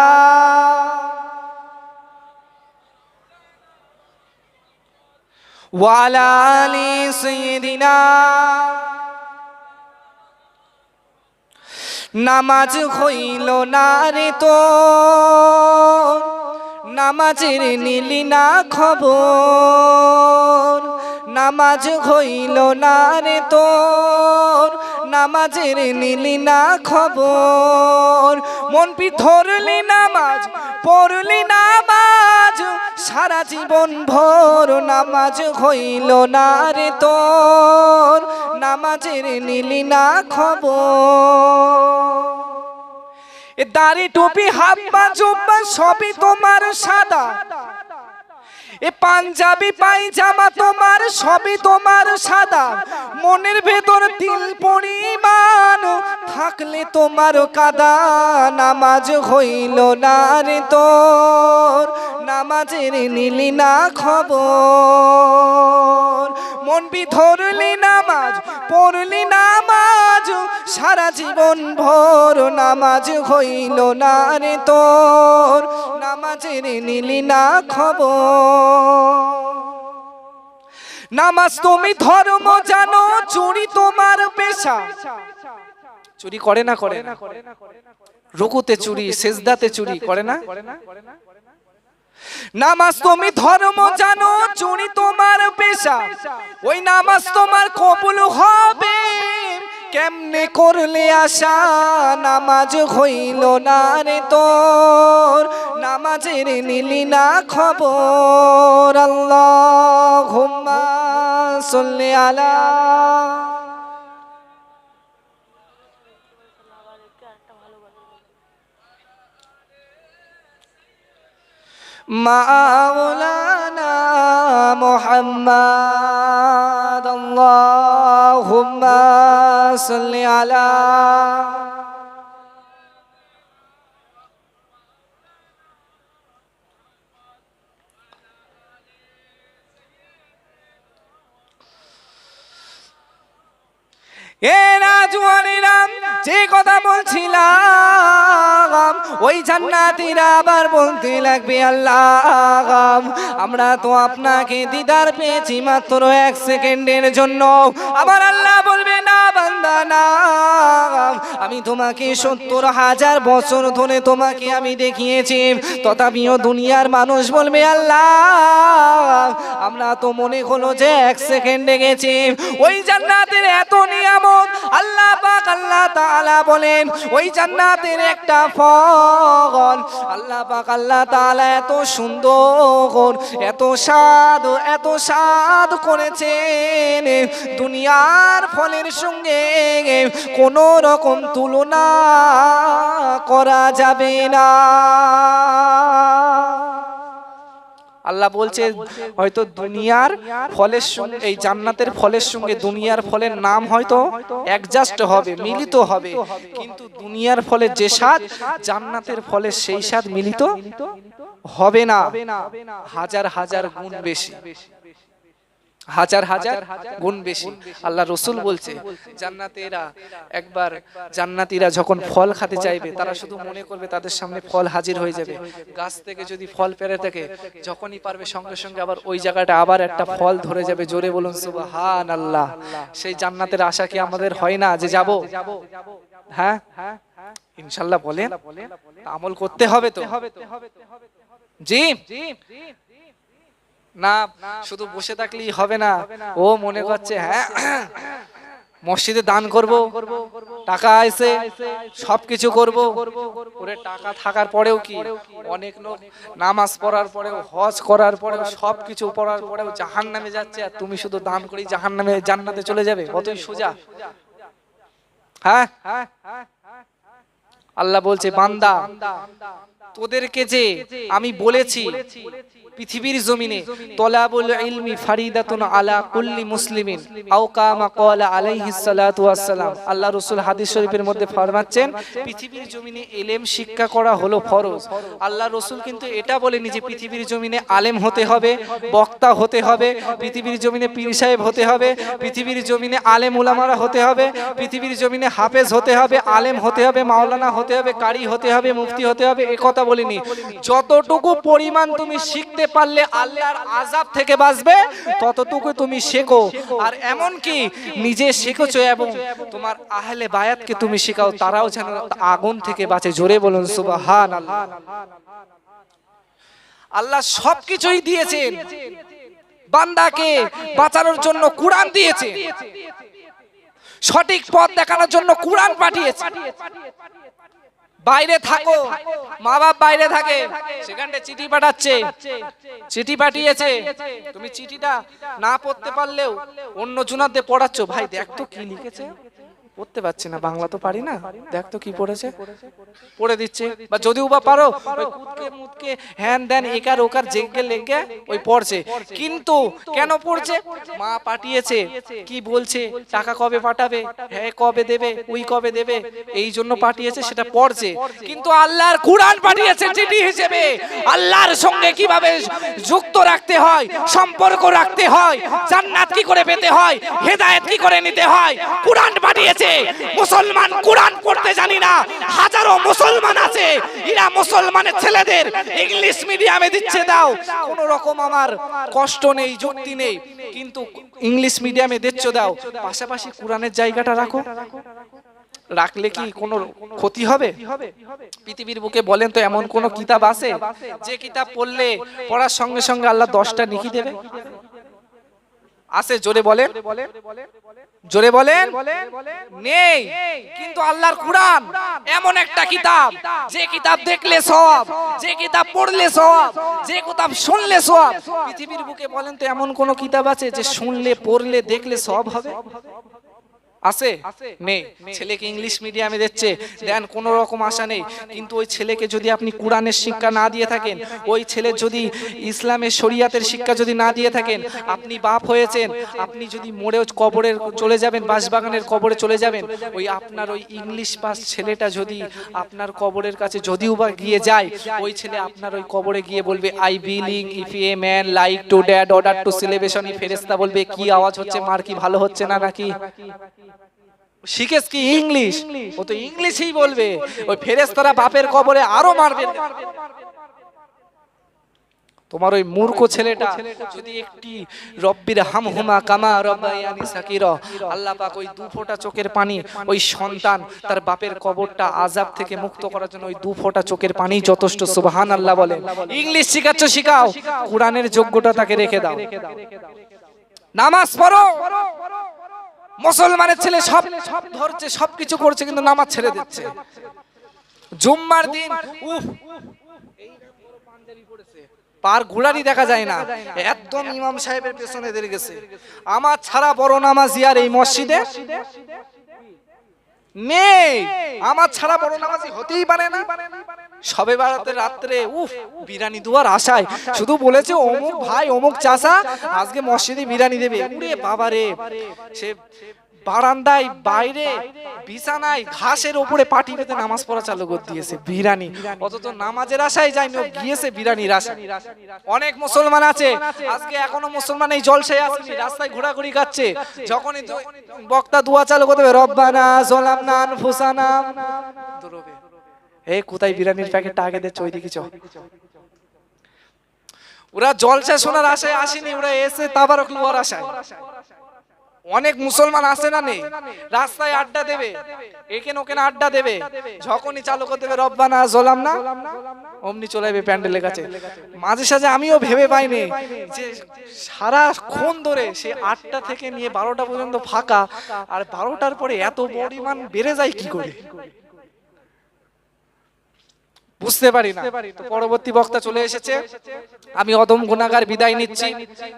ওয়া আলা আলি সাইয়্যিদিনা। নামাজ হইল না রে তো, নামাজের নিলি না খবর, নামাজ হইল না রে তোর, নামাজের নিলি না খবর। মন পি ধরলি নামাজ পড়লি নামাজ, সারা জীবন ভোর নামাজ হইল না রে তোর, নামাজের নিলি না খবর। এ দাড়ি টুপি হাব্বা জুব্বা সবই তোমার সাদা, এ পাঞ্জাবি পায়জামা তোমার সবই তোমার সাদা, মনের ভেতর তিল পরিমাণ থাকলে তোমার কাদা, নামাজ হইল না রে তোর, নামাজের নিলি না খবর। মন বি ধরলি নামাজ পড়লি নামাজ, সারা জীবন ভোর নামাজ হইল না রে তোর, নামাজের নিলি না খবর। নামাজ তুমি ধর্ম জানো, চুরি তোমার পেশা। চুরি করে না করে না? রুকুতে চুরি, সেজদাতে চুরি করে না? নামাজ তুমি ধর্ম জানো, চুরি তোমার পেশা, ওই নামাজ তোমার কবুল হবে কেমনে করলে আশা, নামাজ হইল না রে তোর, নামাজের নিলি না খবর। আল্লাহুম্মা সাল্লি আলা মাওলানা মুহাম্মদ। আল্লাহুম্মা সাল্লি আলা যে কথা বলছিলাম, ওই জান্নাতীরা আবার বলতে লাগবে আল্লাহ আমরা তো আপনাকে দিদার পেয়েছি মাত্র 1 সেকেন্ডের জন্য। আবার আল্লাহ বলবে না বান্দা না, আমি তোমাকে 70,000 বছর ধরে তোমাকে আমি দেখিয়েছি, তথাপিও দুনিয়ার মানুষ বলবে আল্লাহ আমরা তো মনে হলো যে 1 সেকেন্ডে গেছি। ওই জান্নাতের এত নিয়ামত আল্লাহ পাক আল্লাহ তাআলা বলেন, ওই জান্নাতের একটা ফল আল্লাহ পাক আল্লাহ তাআলা এত সুন্দর এত স্বাদ করেছেন, দুনিয়ার ফলের সঙ্গে কোনো রকম তুলনা করা যাবে না। আল্লাহ বলছে হয়তো দুনিয়ার ফলের সঙ্গে এই জান্নাতের ফলের সঙ্গে দুনিয়ার ফলের নাম হয়তো অ্যাডজাস্ট হবে, মিলিত হবে, কিন্তু দুনিয়ার ফলের যে স্বাদ জান্নাতের ফলের সেই স্বাদ মিলিত হবে না, হাজার হাজার গুণ বেশি, হাজার হাজার গুণ বেশি। আল্লাহ রসুল বলছে জান্নাতীরা একবার জান্নাতীরা যখন ফল খেতে চাইবে তারা শুধু মনে করবে তাদের সামনে ফল হাজির হয়ে যাবে, গাছ থেকে যদি ফল পেড়ে থাকে যখনই পারবে সঙ্গে সঙ্গে আবার ওই জায়গাটা আবার একটা ফল ধরে যাবে। জোরে বলুন সুবহানাল্লাহ। সেই জান্নাতের আশা কি আমাদের হয় না যে যাব? হ্যাঁ ইনশাআল্লাহ বলেন, আমল করতে হবে তো। জি না শুধু বসে থাকলেই হবে না। ও মনে করছে হ্যাঁ মসজিদে দান করব, টাকা আছে, সবকিছু করব, ওরে টাকা থাকার পরেও কি অনেক লোক নামাজ পড়ার পরেও হজ করার পরেও সবকিছু পড়ার পরেও জাহান্নামে যাচ্ছে, আর তুমি শুধু দান করি জাহান্নামে জান্নাতে চলে যাবে, কতই সোজা। হ্যাঁ আল্লাহ বলছে বান্দা তোদেরকে যে আমি বলেছি পৃথিবীর জমিনে তলাবুল ইলমি ফারিদাতুন আলা কুল্লি মুসলিমিন আও কামা ক্বালা আলাইহিস সালাতু ওয়াস সালাম। আল্লাহ রাসূল হাদিস শরীফের মধ্যে ফরমাচ্ছেন পৃথিবীর জমিনে ইলম শিক্ষা করা হলো ফরজ। আল্লাহ রাসূল কিন্তু এটা বলেনি যে পৃথিবীর জমিনে আলেম হতে হবে, বক্তা হতে হবে, পৃথিবীর জমিনে পীর সাহেব হতে হবে, পৃথিবীর জমিনে আলেম উলামারা হতে হবে, পৃথিবীর জমিনে হাফেজ হতে হবে, আলেম হতে হবে, মাওলানা হতে হবে, কারি হতে হবে, মুফতি হতে হবে, এই কথা বলিনি। যতটুকু পরিমাণ তুমি শিখতে পারলে আল্লাহর আযাব থেকে বাঁচবে ততটুকু তুমি শেখো, আর এমন কি নিজে শিখেছো এবং তোমার আহলে বায়াতকে তুমি শেখাও, তারাও যেন আগুন থেকে বাঁচে। জোরে বলুন সুবহানাল্লাহ। আল্লাহ সবকিছুই দিয়েছেন, বান্দাকে বাঁচানোর জন্য কুরআন দিয়েছে, সঠিক পথ দেখানোর জন্য কুরআন পাঠিয়েছে। বাইরে থাকো, মা বাপ বাইরে থাকে, সেখানে চিঠি পাঠাচ্ছে, চিঠি পাঠিয়েছে, তুমি চিঠিটা না পড়তে পারলেও অন্য জনাদের পড়াচ্ছ, ভাই দেখ তো কি লিখেছে, পড়তে পারছি না, বাংলা তো পারি না, দেখ তো কি পড়েছে, পড়ে দিচ্ছে। বা যদিও বা পারো ওই কুদকে মুদকে হ্যান দেন একার ওকার জেগে লেগে ওই পড়ছে। কিন্তু কেন পড়ছে? মা পাঠিয়েছে, কি বলছে, টাকা কবে পাঠাবে, হ্যাঁ কবে দেবে, ওই কবে দেবে, এই জন্য পাঠিয়েছে, সেটা পড়ছে। কিন্তু আল্লাহর কুরআন পাঠিয়েছে চিঠি হিসেবে, আল্লাহর সঙ্গে কিভাবে যুক্ত রাখতে হয়, সম্পর্ক রাখতে হয়, জান্নাত কি করে পেতে হয়, হেদায়েত কি করে নিতে হয়, কুরআন পাঠিয়েছে। মুসলমান কুরআন পড়তে জানি না, হাজারো মুসলমান আছে, এরা মুসলমানের ছেলেদের ইংলিশ মিডিয়ামে দিচ্ছে, দাও, কোন রকম আমার কষ্ট নেই, যুক্তি নেই, কিন্তু ইংলিশ মিডিয়ামে দিচ্ছ, দাও, পাশাপাশি কুরআনের জায়গাটা রাখো। রাখলে কি কোনো ক্ষতি হবে? পৃথিবীর বুকে বলেন তো এমন কোন কিতাব আছে যে কিতাব পড়লে পড়ার সঙ্গে সঙ্গে আল্লাহ 10টা নেকি দেবে? আছে? জোরে বলেন, জোরে বলেন, নেই। কিন্তু আল্লাহর কুরআন এমন একটা কিতাব, যে কিতাব দেখলে সওয়াব, যে কিতাব পড়লে সওয়াব, যে কিতাব শুনলে সওয়াব। পৃথিবীর বুকে বলেন তো এমন কোন কিতাব আছে যে শুনলে, পড়লে, দেখলে সওয়াব হবে? আছে? নেই। ছেলেকে ইংলিশ মিডিয়ামে দিচ্ছে, দেন কোনো রকম আশা নেই। কিন্তু ওই ছেলেকে যদি আপনি কুরআনের শিক্ষা না দিয়ে থাকেন, ওই ছেলে যদি ইসলামের শরিয়াতের শিক্ষা যদি না দিয়ে থাকেন, আপনি বাপ হয়েছেন, আপনি যদি মরেও কবরে চলে যাবেন, বাঁশবাগানের কবরে চলে যাবেন, ওই আপনার ওই ইংলিশ পাস ছেলেটা যদি আপনার কবরের কাছে যদিও বা গিয়ে যায়, ওই ছেলে আপনার ওই কবরে গিয়ে বলবে, I billing if a man like to dad order to celebration. ফেরেশতা বলবে, কি আওয়াজ হচ্ছে, মার কি ভালো হচ্ছে না নাকি? শিখেছ কি ইংলিশ? ও তো ইংলিশই বলবে। ওই ফেরেশতারা বাপের কবরে আরো মারবে। তোমার ওই মূর্খ ছেলেটা যদি একটি রব্বির হামহুমা কামা রব্বায়ানি সাকিরা, আল্লাহ পাক ওই 2 ফোঁটা চোখের পানি, ওই সন্তান তার বাপের কবরটা আযাব থেকে মুক্ত করার জন্য ওই 2 ফোঁটা চোখের পানি যথেষ্ট। সুবহানাল্লাহ বলেন। ইংলিশ শিখাচ্ছ, শিখাও, কুরআনের যোগ্যতা তাকে রেখে দাও। নামাজ পড়ো। মুসলমানের ছেলে সব ধরছে, সবকিছু করছে, কিন্তু নামাজ ছেড়ে দিচ্ছে। জুম্মার দিন পার ঘোড়ারই দেখা যায় না, একদম ইমাম সাহেবের পেছনে ধরে গেছে। আমার ছাড়া বড় নামাজি আর এই মসজিদে নেই, আমার ছাড়া বড় নামাজি হতেই পারে না। সবে বারাতে রাত্রে বিরিয়ানি দুয়ার আশায় শুধু বলেছে অমুক ভাই, অমুক চাচা আজকে মসজিদে বিরিয়ানি দেবে। উরে বাবা রে, সে বারান্দায়, বাইরে, বিছানায়, ঘাসের উপরে পাটি পেতে নামাজ পড়া চালু করে দিয়েছে, বিরিয়ানি। অথচ নামাজের আশায় যায়নি, গিয়েছে বিরিয়ানির আশায়। অনেক মুসলমান আছে আজকে এখনো মুসলমান এই জলসায় আসেনি, রাস্তায় ঘোরাঘুরি খাচ্ছে। যখনই বক্তা দোয়া চালু করে দেবে, রব্বানা যালামনা আনফুসানা, দৌড়বে, এই কোথায় বিরিয়ানির প্যাকেটটা আগে দে, ওই দিকে চ। ওরা জলসা শোনার আশায় আসেনি, ওরা এসে তাবারক লওয়ার আশায়। অনেক মুসলমান আছে না নেই, রাস্তায় আড্ডা দেবে, এখানে ওখানে আড্ডা দেবে, যখনই চালু করে দেবে রব্বানা যালামনা, অমনি চলে যাবে প্যান্ডেলের কাছে। মাঝে সাঝে আমিও ভেবে পাইনি যে সারাক্ষণ ধরে সে 8টা থেকে নিয়ে 12টা পর্যন্ত ফাঁকা, আর 12টার পরে এত পরিমাণ বেড়ে যায় কি করে বুঝতে পারি না। তো পরবর্তী বক্তা চলে এসেছে, আমি অদম গুনাহগার বিদায় নিচ্ছি।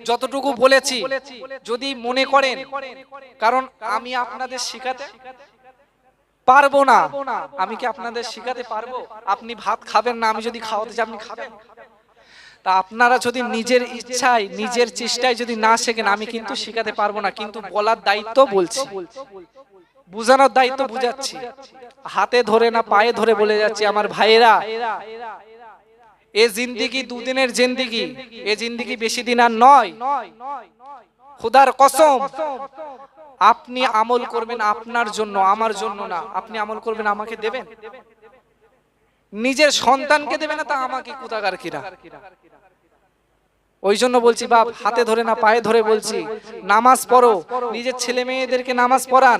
যতটুকু বলেছি যদি মনে করেন, কারণ আমি আপনাদের শিখাতে পারবো না, আমি কি আপনাদের শিখাতে পারবো? আপনি ভাত খাবেন না, আমি যদি খাওয়াতে চাই আপনি খাবেন? তা আপনারা যদি নিজের ইচ্ছায়, নিজের চেষ্টায় যদি না শেখেন, আমি কিন্তু শিখাতে পারবো না। কিন্তু বলার দায়িত্ব বলছি, বুঝানোর দায়িত্ব বুঝাচ্ছি, হাতে ধরে না পায়ে ধরে বলে যাচ্ছি, আমার ভাইয়েরা, এ জিন্দেগি দুদিনের জিন্দেগি, এ জিন্দেগি বেশি দিন আর নয়। খোদার কসম, আপনি আমল করবেন আপনার জন্য, আমার জন্য না। আপনি আমল করবেন, আমাকে দেবেন, নিজের সন্তানকে দেবেন না, তা আমাকে কোথাকার কিরা। ওই জন্য বলছি বাপ, হাতে ধরে না পায়ে ধরে বলছি, নামাজ পড়ো, নিজের ছেলে মেয়েদেরকে নামাজ পড়ান।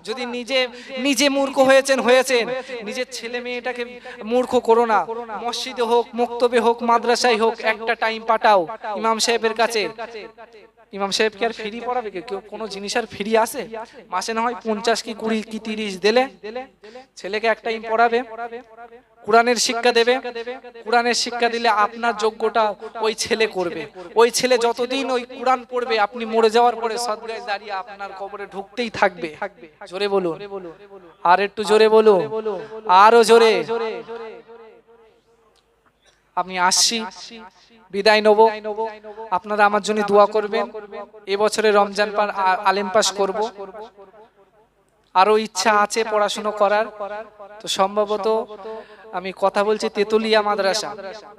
যদি নিজে নিজে মূর্খ হয়েছেন, নিজের ছেলে মেয়েটাকে মূর্খ করো না। মসজিদে হোক, মক্তবে হোক, মাদ্রাসায় হোক, একটা টাইম পাঠাও ইমাম সাহেবের কাছে। ইমাম সাহেবকে আর ফ্রি পড়াবে কেউ? কোনো জিনিস আর ফ্রি আছে? মাসে না হয় 50 কি 20 কি 30 দিলে ছেলেকে এক টাইম পড়াবে, কোরআনের শিক্ষা দেবে। কোরআনের শিক্ষা দিলে আপনার যোগ্যটা ওই ছেলে করবে। ওই ছেলে যতদিন ওই কোরআন পড়বে, আপনি মরে যাওয়ার পরে সদগায় দাঁড়িয়ে আপনার কবরে ঢুকতেই থাকবে। জোরে বলুন, আর একটু জোরে বলুন, আরো জোরে। আমি আসছি, বিদায় নেব। আপনারা আমার জন্য দোয়া করবেন। এবছরে রমজান আলেম পাস করব। আরো ইচ্ছা আছে পড়াশোনা করার। তো সম্ভবত আমি কথা বলছি তেতুলিয়া মাদ্রাসা,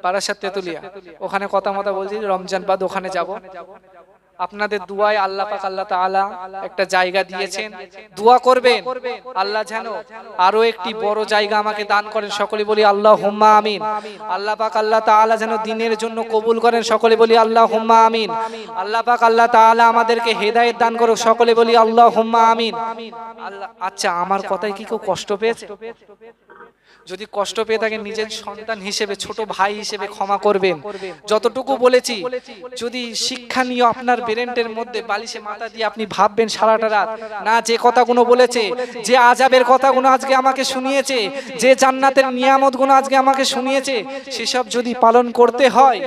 বারাসাত তেতুলিয়া, ওখানে কথা বলছি রমজান বাদ ওখানে যাব। আপনাদের দুয়ায় আল্লাহ পাক আল্লাহ তাআলা একটা জায়গা দিয়েছেন, দোয়া করবেন আল্লাহ যেন আরো একটি বড় জায়গা আমাকে দান করেন। সকলে বলি আল্লাহুম্মা আমিন। আল্লাহ পাক আল্লাহ তাআলা যেন দ্বীনের জন্য কবুল করেন। সকলে বলি আল্লাহুম্মা আমিন। আল্লাহ পাক আল্লাহ তাআলা আমাদেরকে হেদায়েত দান করুক। সকলে বলি আল্লাহুম্মা আমিন। আচ্ছা, আমার কথায় কি কেউ কষ্ট পেয়েছে? যদি কষ্ট পেয়ে থাকেন, নিজের সন্তান হিসেবে, ছোট ভাই হিসেবে ক্ষমা করবেন। যতটুকু বলেছি, যদি শিক্ষা নিয়ে আপনার ব্রেনের মধ্যে বালিশে মাথা দিয়ে আপনি ভাববেন সারাটা রাত, না যে কথাগুলো বলেছে, যে আযাবের কথাগুলো আজকে আমাকে শুনিয়েছে, যে জান্নাতের নিয়ামতগুলো আজকে আমাকে শুনিয়েছে, সেসব যদি পালন করতে হয়,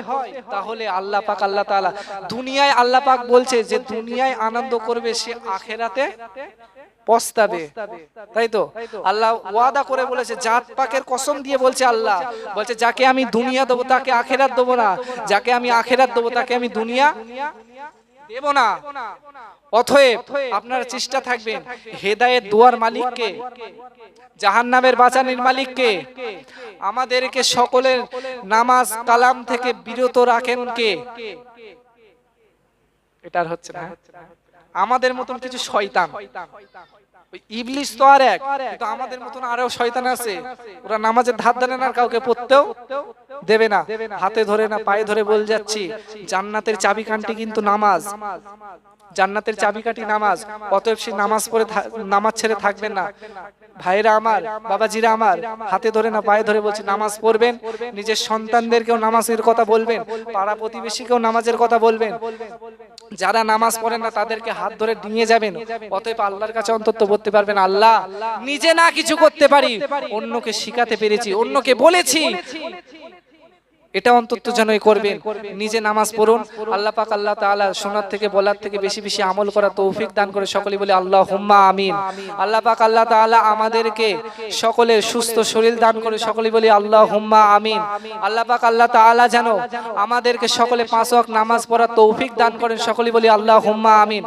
তাহলে আল্লাহ পাক আল্লাহ তাআলা দুনিয়ায়, আল্লাহ পাক বলছে যে দুনিয়ায় আনন্দ করবে, সে আখিরাতে পস্তাবে। তাই তো আল্লাহ ওয়াদা করে বলেছে, জাত পাকের কসম দিয়ে বলছে, আল্লাহ বলছে যাকে আমি দুনিয়া দেবো তাকে আখিরাত দেবো না, যাকে আমি আখিরাত দেবো তাকে আমি দুনিয়া দেব না। অতএব আপনারা চেষ্টা থাকবেন, হেদায়েত দুয়ার মালিককে, জাহান্নামের বাঁচানির মালিককে, আমাদেরকে সকলের নামাজ কালাম থেকে বিরত রাখেন কে? এটার হচ্ছে না, আমাদের মতন কিছু শয়তান, ইবলিস তো আর এক, কিন্তু আমাদের মতন আরো শয়তান আছে। ওরা নামাজের ধার ধারে না, কাউকে পড়তেও দেবে না। হাতে ধরে না পায়ে ধরে বলে যাচ্ছি, জান্নাতের চাবিকাঠি কিন্তু নামাজ, জান্নাতের চাবিকাঠি নামাজ। অতএব সে নামাজ পড়ে, নামাজ ছেড়ে থাকবেন না। ভাইরা আমার, বাবাজিরা আমার, হাতে ধরে না পায়ে ধরে বলছি, নামাজ পড়বেন। নিজের সন্তানদেরকেও নামাজের কথা বলবেন, পাড়া প্রতিবেশীকেও নামাজের কথা বলবেন। যারা নামাজ পড়েন না তাদেরকে হাত ধরে নিয়ে যাবেন। অতএব আল্লাহর কাছে অন্তত বলতে পারবেন, আল্লাহ নিজে না কিছু করতে পারি, অন্যকে শিখাতে পেরেছি, অন্যকে বলেছি, এটা অন্তত যেনই করবেন। নিজে নামাজ পড়ুন। আল্লাহ পাক আল্লাহ তাআলা শোনার থেকে বলার থেকে বেশি বেশি আমল করার তৌফিক দান করে। সকলে বলি আল্লাহুম্মা আমিন। আল্লাহ পাক আল্লাহ তাআলা আমাদেরকে সকলের সুস্থ শরীর দান করে। সকলে বলি আল্লাহুম্মা আমিন। আল্লাহ পাক আল্লাহ তাআলা যেন আমাদেরকে সকলে 5 ওয়াক্ত নামাজ পড়ার তৌফিক দান করেন। সকলে বলি আল্লাহুম্মা আমিন।